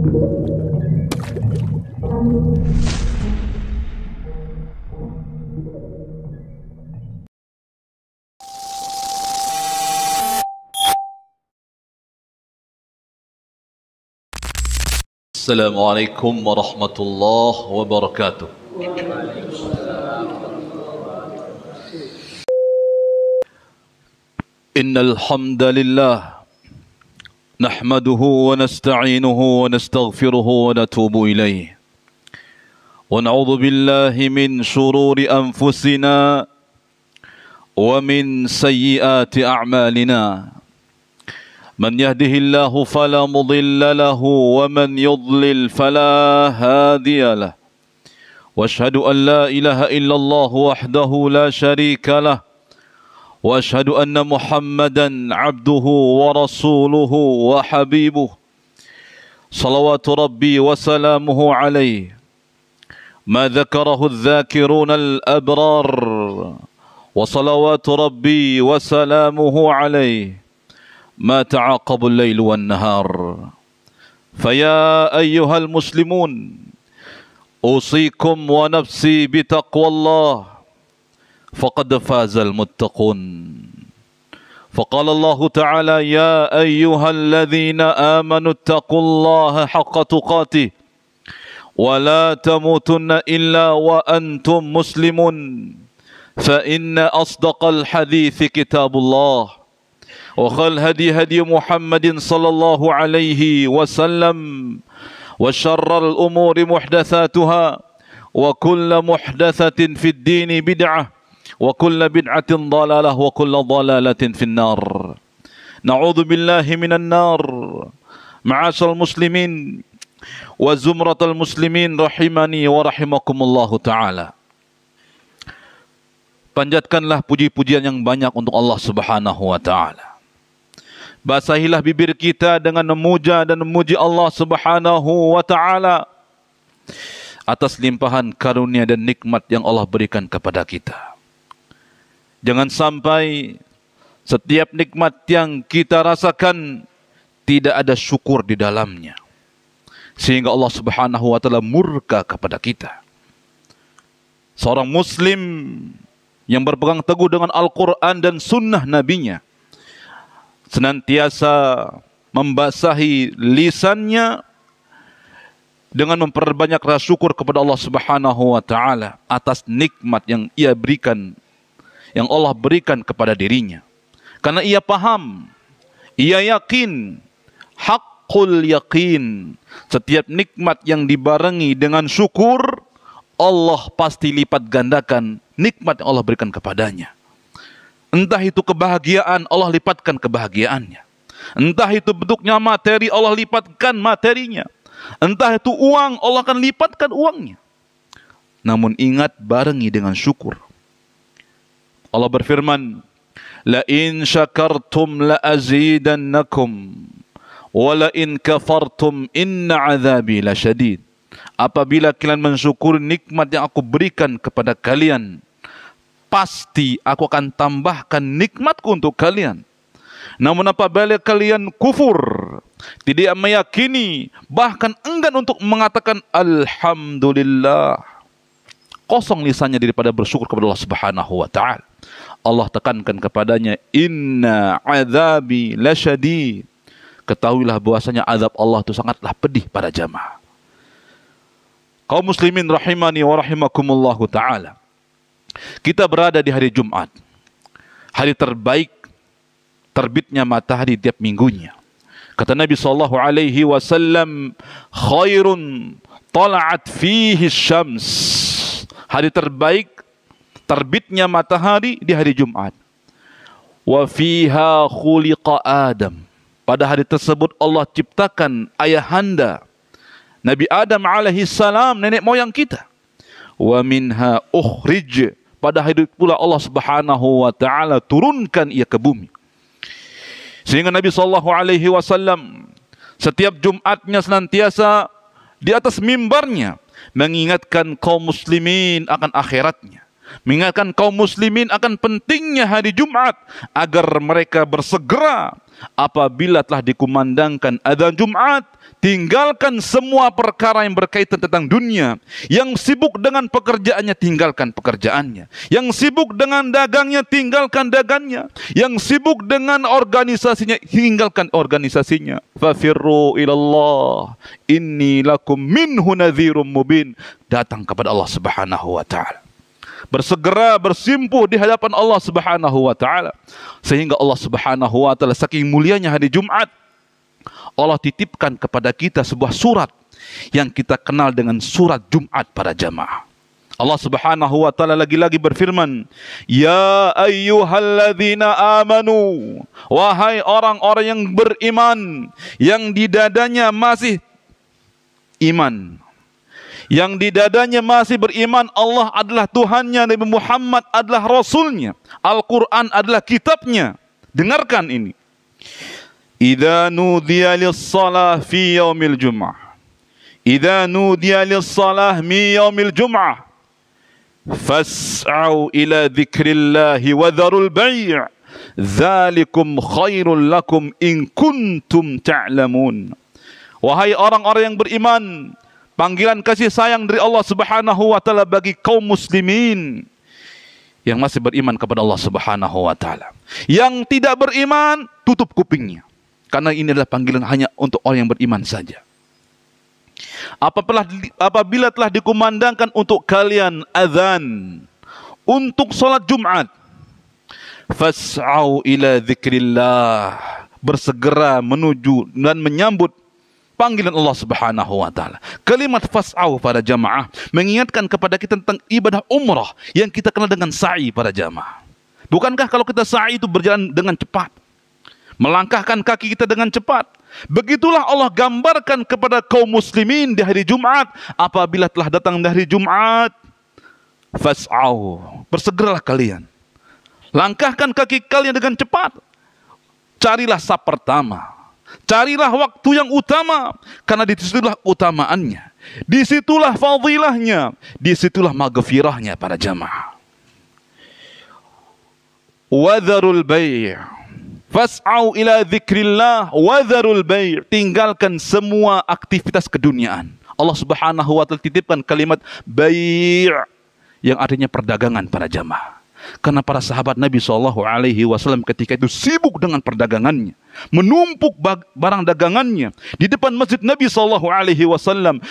Assalamualaikum warahmatullahi wabarakatuh. Innal hamdalillah nahmaduhu wa nasta'inuhu wa nastaghfiruhu wa natubu ilayh. Wa na'udzu billahi min shururi anfusina wa min sayyiati a'malina. من يهده الله فلا مضل له ومن يضلل فلا هادي له واشهد أن لا إله إلا الله وحده لا شريك له واشهد أن محمدا عبده ورسوله وحبيبه صلوات ربي وسلامه عليه ما ذكره الذاكرون الأبرار وصلوات ربي وسلامه عليه ما تعاقب الليل والنهار فيا أيها المسلمون أوصيكم ونفسي بتقوى الله فقد فاز المتقون فقال الله تعالى يا أيها الذين آمنوا اتقوا الله حق تقاته ولا تموتن إلا وأنتم مسلمون فإن أصدق الحديث كتاب الله وخير الهدي هدي محمد صلى الله عليه وسلم وشر الأمور محدثاتها وكل محدثة في الدين بدعة وكل بدعة ضلالة وكل ضلالة في النار نعوذ بالله من النار معاشر المسلمين وزمرة المسلمين رحمني ورحمكم الله تعالى. Panjatkanlah puji-pujian yang banyak untuk Allah Subhanahu wa taala. Basahilah bibir kita dengan memuja dan memuji Allah Subhanahu wa ta'ala atas limpahan karunia dan nikmat yang Allah berikan kepada kita. Jangan sampai setiap nikmat yang kita rasakan tidak ada syukur di dalamnya, sehingga Allah Subhanahu wa ta'ala murka kepada kita. Seorang muslim yang berpegang teguh dengan Al-Quran dan sunnah nabinya senantiasa membasahi lisannya dengan memperbanyak rasa syukur kepada Allah Subhanahu wa taala atas nikmat yang ia berikan, yang Allah berikan kepada dirinya. Karena ia paham, ia yakin, haqqul yakin, setiap nikmat yang dibarengi dengan syukur, Allah pasti lipat gandakan nikmat yang Allah berikan kepadanya. Entah itu kebahagiaan, Allah lipatkan kebahagiaannya. Entah itu bentuknya materi, Allah lipatkan materinya. Entah itu uang, Allah akan lipatkan uangnya. Namun ingat, barengi dengan syukur. Allah berfirman, La in syakartum la azidannakum wa la in kafartum inna azabi lasyadid. Apabila kalian mensyukuri nikmat yang aku berikan kepada kalian, pasti aku akan tambahkan nikmatku untuk kalian. Namun apabila kalian kufur, tidak meyakini, bahkan enggan untuk mengatakan Alhamdulillah, kosong lisannya daripada bersyukur kepada Allah Subhanahu wa ta'ala, Allah tekankan kepadanya, Inna azabi lasyadid. Ketahuilah bahwasanya azab Allah itu sangatlah pedih pada jamaah. Kaum muslimin rahimani wa rahimakumullahu ta'ala, kita berada di hari Jumat, hari terbaik terbitnya matahari tiap minggunya. Kata Nabi SAW, khairun tala'at fihi syams. Hari terbaik terbitnya matahari di hari Jumat. Wa fiha khuliqa Adam. Pada hari tersebut Allah ciptakan ayahanda Nabi Adam alaihissalam, nenek moyang kita. Wa minha ukhrij. Pada hari pula Allah Subhanahu wa taala turunkan ia ke bumi. Sehingga Nabi SAW setiap Jumatnya senantiasa di atas mimbarnya mengingatkan kaum muslimin akan akhiratnya. mengingatkan kaum muslimin akan pentingnya hari Jumat agar mereka bersegera apabila telah dikumandangkan adzan Jumat, tinggalkan semua perkara yang berkaitan tentang dunia. Yang sibuk dengan pekerjaannya, tinggalkan pekerjaannya. Yang sibuk dengan dagangnya, tinggalkan dagangnya. Yang sibuk dengan organisasinya, tinggalkan organisasinya. Fafirru ilallah, inni lakum minhu nadhirum mubin. Datang kepada Allah Subhanahu wa ta'ala. Bersegera bersimpuh di hadapan Allah Subhanahu wa ta'ala. Sehingga Allah Subhanahu wa ta'ala saking mulianya hari Jumat, Allah titipkan kepada kita sebuah surat yang kita kenal dengan surat Jumat para jamaah. Allah Subhanahu wa ta'ala lagi-lagi berfirman, ya ayyuhalladzina amanu, wahai orang-orang yang beriman, yang di dadanya masih iman, yang di dadanya masih beriman Allah adalah Tuhannya, Nabi Muhammad adalah Rasulnya, Al-Quran adalah kitabnya. Dengarkan ini. Idza nudiya lis-shalah fi yaumil jum'ah, idza nudiya lis-shalah mi yaumil jum'ah, fas'au ila dzikrillahi wa dzarul bai', dzalikum khairul lakum in kuntum ta'lamun. Wahai orang-orang yang beriman, panggilan kasih sayang dari Allah Subhanahu wa ta'ala bagi kaum muslimin yang masih beriman kepada Allah Subhanahu wa ta'ala. Yang tidak beriman, tutup kupingnya, karena ini adalah panggilan hanya untuk orang yang beriman saja. Apabila telah dikumandangkan untuk kalian azan untuk salat Jumat, fas'au ila dzikrillah, bersegera menuju dan menyambut panggilan Allah Subhanahu wa ta'ala. Kalimat fas'au pada jamaah mengingatkan kepada kita tentang ibadah umrah yang kita kenal dengan sa'i pada jamaah. Bukankah kalau kita sa'i itu berjalan dengan cepat, melangkahkan kaki kita dengan cepat? Begitulah Allah gambarkan kepada kaum muslimin di hari Jumat. Apabila telah datang di hari Jumat, fas'au, bersegeralah kalian, langkahkan kaki kalian dengan cepat. Carilah saf pertama, carilah waktu yang utama, karena disitulah utamaannya, disitulah fadilahnya, disitulah maghfirahnya para jamaah. Wadharul bai', fas'au ila dzikrillah wa dzarul bai', tinggalkan semua aktivitas keduniaan. Allah Subhanahu wa ta'ala titipkan kalimat bai' yang artinya perdagangan para jamaah. Karena para sahabat Nabi SAW ketika itu sibuk dengan perdagangannya, menumpuk barang dagangannya di depan masjid Nabi SAW.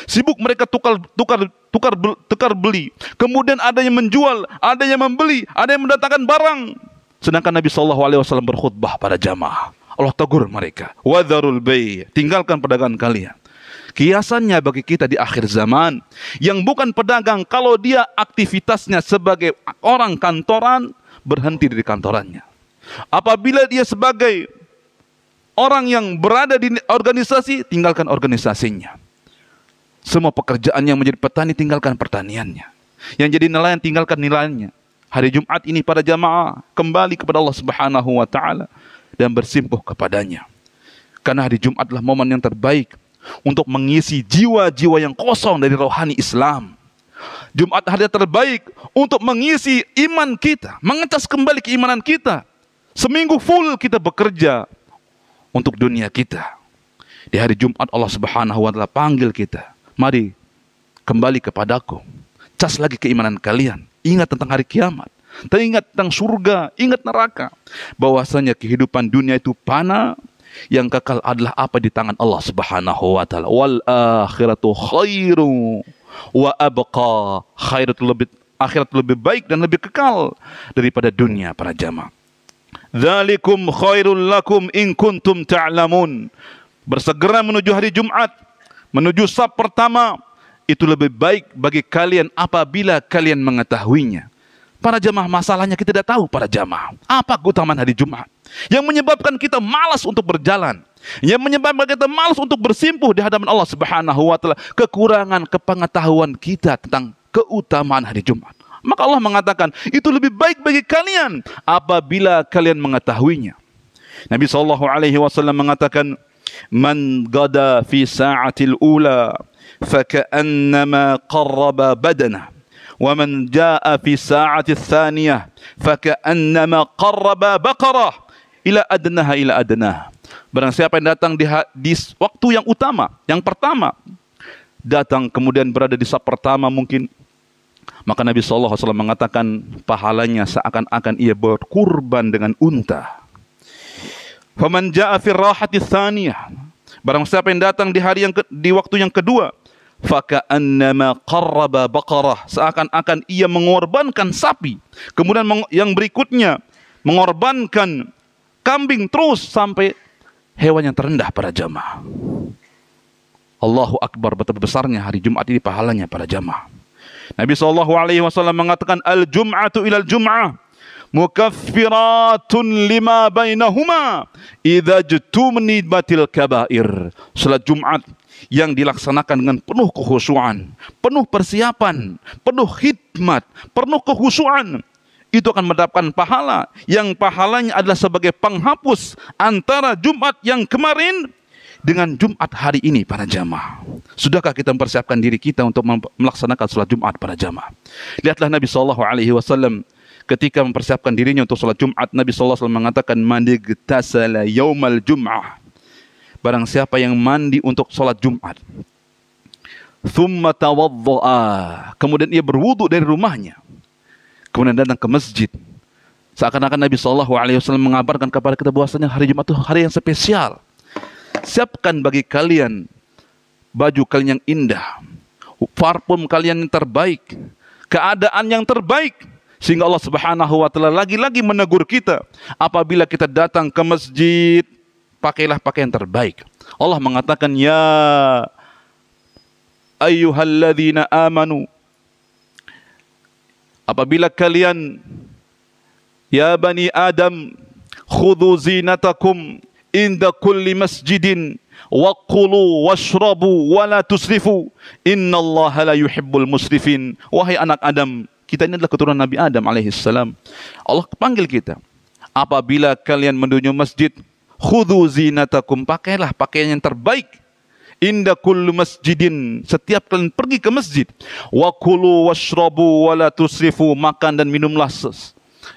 Sibuk mereka tukar beli. Kemudian ada yang menjual, ada yang membeli, ada yang mendatangkan barang. Sedangkan Nabi SAW berkhutbah pada jamaah. Allah tegur mereka, wadharul bai', tinggalkan perdagangan kalian. Kiasannya bagi kita di akhir zaman, yang bukan pedagang, kalau dia aktivitasnya sebagai orang kantoran, berhenti dari kantorannya. Apabila dia sebagai orang yang berada di organisasi, tinggalkan organisasinya. Semua pekerjaan yang menjadi petani, tinggalkan pertaniannya. Yang jadi nelayan, tinggalkan nelayannya. Hari Jumat ini para jamaah kembali kepada Allah Subhanahu wa ta'ala dan bersimpuh kepadanya. Karena hari Jumat adalah momen yang terbaik untuk mengisi jiwa-jiwa yang kosong dari rohani Islam. Jumat hari terbaik untuk mengisi iman kita, mengecas kembali keimanan kita. Seminggu full kita bekerja untuk dunia kita. Di hari Jumat Allah Subhanahu wa ta'ala panggil kita, mari kembali kepadaku, cas lagi keimanan kalian. Ingat tentang hari kiamat, ingat tentang surga, ingat neraka. Bahwasanya kehidupan dunia itu fana, yang kekal adalah apa di tangan Allah Subhanahu wa ta'ala. Wal akhiratu khairu wa abqa, akhirat lebih baik dan lebih kekal daripada dunia para jamaah. Dzalikum khairul lakum in kuntum ta'lamun. Bersegera menuju hari Jumat, menuju saf pertama, itu lebih baik bagi kalian apabila kalian mengetahuinya. Para jamaah, masalahnya kita tidak tahu para jamaah apa keutamaan hari Jumat, yang menyebabkan kita malas untuk berjalan, yang menyebabkan kita malas untuk bersimpuh di hadapan Allah Subhanahu wa ta'ala. Kekurangan kepengetahuan kita tentang keutamaan hari Jumat. Maka Allah mengatakan itu lebih baik bagi kalian apabila kalian mengetahuinya. Nabi SAW mengatakan, man gada fi sa'atil ula faka'annama qarraba badana Wa man jaa'a fi sa'ati tsaniyah faka'annama qarraba baqarah ila adnaha. Barang siapa yang datang di waktu yang utama, yang pertama, datang kemudian berada di saf pertama mungkin, maka Nabi sallallahu alaihi wasallam mengatakan pahalanya seakan-akan ia berkurban dengan unta. Faman jaa'a fi rahati tsaniyah, barang siapa yang datang di waktu yang kedua, faka'annama qarraba baqarah, seakan-akan ia mengorbankan sapi. Kemudian yang berikutnya mengorbankan kambing, terus sampai hewan yang terendah para jamaah. Allahu Akbar, betapa besarnya hari Jumat ini pahalanya para jamaah. Nabi SAW mengatakan al-jum'atu ilal jum'ah mukaffiratun lima bainahuma idza jtumnibatil kabair. Salat Jumat yang dilaksanakan dengan penuh kekhusyuan, penuh persiapan, penuh khidmat, penuh kekhusyuan, itu akan mendapatkan pahala yang pahalanya adalah sebagai penghapus antara Jumat yang kemarin dengan Jumat hari ini para jamaah. Sudahkah kita mempersiapkan diri kita untuk melaksanakan salat Jumat para jamaah? Lihatlah Nabi SAW ketika mempersiapkan dirinya untuk salat Jumat. Nabi SAW mengatakan man igtasala yaumal jum'ah, barang siapa yang mandi untuk salat Jumat, thumma tawadda'a, kemudian ia berwudu dari rumahnya, kemudian datang ke masjid, seakan-akan Nabi SAW mengabarkan kepada kita bahwasanya hari Jumat itu hari yang spesial. Siapkan bagi kalian baju kalian yang indah, parfum kalian yang terbaik, keadaan yang terbaik, sehingga Allah Subhanahu wa taala lagi-lagi menegur kita apabila kita datang ke masjid, pakailah pakaian terbaik. Allah mengatakan ya ayyuhalladzina amanu, apabila kalian, ya bani Adam, khudhu zinatakum inda kulli masjidin wa qulu washrabu wa la tusrifu innallaha la yuhibbul musrifin. Wahai anak Adam, kita ini adalah keturunan Nabi Adam alaihissalam. Allah panggil kita, apabila kalian menuju masjid, khudhu zinatakum, pakailah pakaian yang terbaik, inda kulli masjidin, setiap kalian pergi ke masjid, wa qulu washrabu wa la tusrifu, makan dan minumlah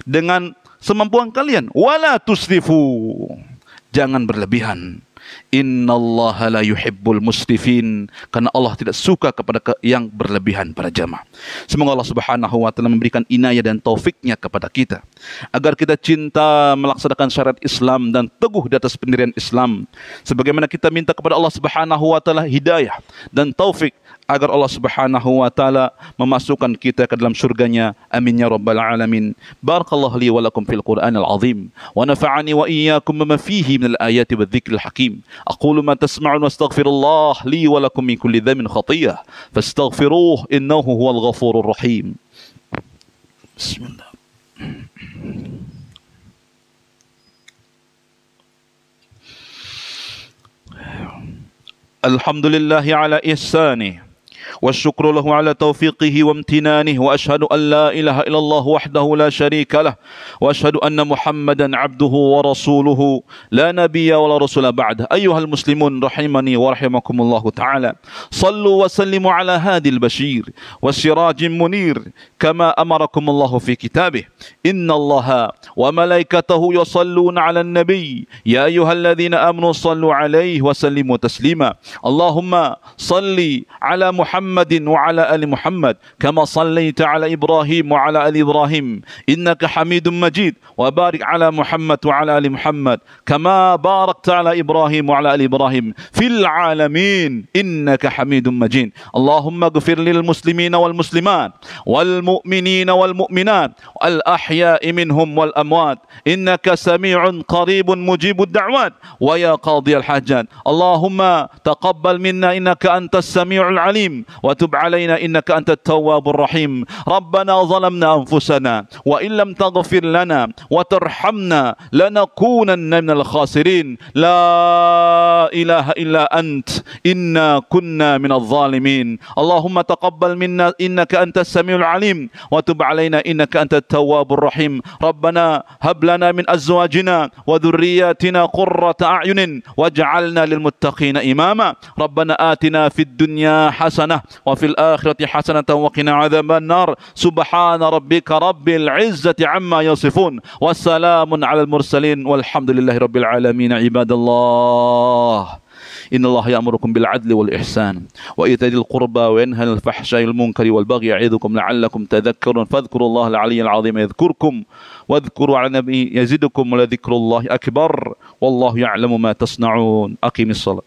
dengan semampuan kalian, wa la tusrifu, jangan berlebihan. Innallaha la yuhibbul musrifin, karena Allah tidak suka kepada yang berlebihan para jamaah. Semoga Allah Subhanahu wa taala memberikan inayah dan taufiknya kepada kita agar kita cinta melaksanakan syariat Islam dan teguh di atas pendirian Islam, sebagaimana kita minta kepada Allah Subhanahu wa taala hidayah dan taufik agar Allah Subhanahu wa taala memasukkan kita ke dalam surganya. Amin ya rabbal alamin. Barakallahu li wa lakum fil Qur'anil azim wa nafa'ani wa iyyakum bima fihi minal ayati wadh-dhikril hakim. Aqulu ma tasma'un wastaghfirullah li wa lakum min kulli dhanbin khatiyah fastaghfiruhu innahu huwal ghafurur rahim. Bismillah. Alhamdulillahi ala ihsanih والشكر له على توفيقه وامتنانه وأشهد أن لا إله إلا الله وحده لا شريك له وأشهد أن محمدا عبده ورسوله لا نبي ولا رسول بعده. أيها المسلمون رحمني ورحمكم الله تعالى، صلوا وسلموا على هادي البشير والسراج المنير كما أمركم الله في كتابه إن الله وملائكته يصلون على النبي يا أيها الذين آمنوا صلوا عليه وسلموا تسليما. اللهم صل على محمد وعلى آل محمد كما صليت على إبراهيم وعلى آل إبراهيم إنك حميد مجيد، وبارك على محمد وعلى آل محمد كما باركت على إبراهيم وعلى آل إبراهيم في العالمين إنك حميد مجيد. اللهم اغفر للمسلمين والمسلمات والمؤمنين والمؤمنات الأحياء منهم والأموات إنك سميع قريب مجيب الدعوات ويا قاضي الحاجات. اللهم تقبل منا إنك أنت السميع العليم وتب علينا إنك أنت التواب الرحيم. ربنا ظلمنا أنفسنا وإن لم تغفر لنا وترحمنا لنكونن من الخاسرين. لا إله إلا أنت إنا كنا من الظالمين. اللهم تقبل منا إنك أنت السميع العليم وتب علينا إنك أنت التواب الرحيم. ربنا هب لنا من أزواجنا وذرياتنا قرة أعين واجعلنا للمتقين إماما. ربنا آتنا في الدنيا حسنة حسنة وفي الآخرة حسنة وقنا عذاب النار. سبحان ربك رب العزة عما يصفون والسلام على المرسلين والحمد لله رب العالمين. عباد الله إن الله يأمركم بالعدل والإحسان وإيتاء ذي القربى وينهى عن الفحشاء والمنكر والبغي يعظكم لعلكم تذكرون فاذكروا الله العلي العظيم يذكركم واذكروا على النبي يزدكم ولذكر الله أكبر والله يعلم ما تصنعون. أقيم الصلاة.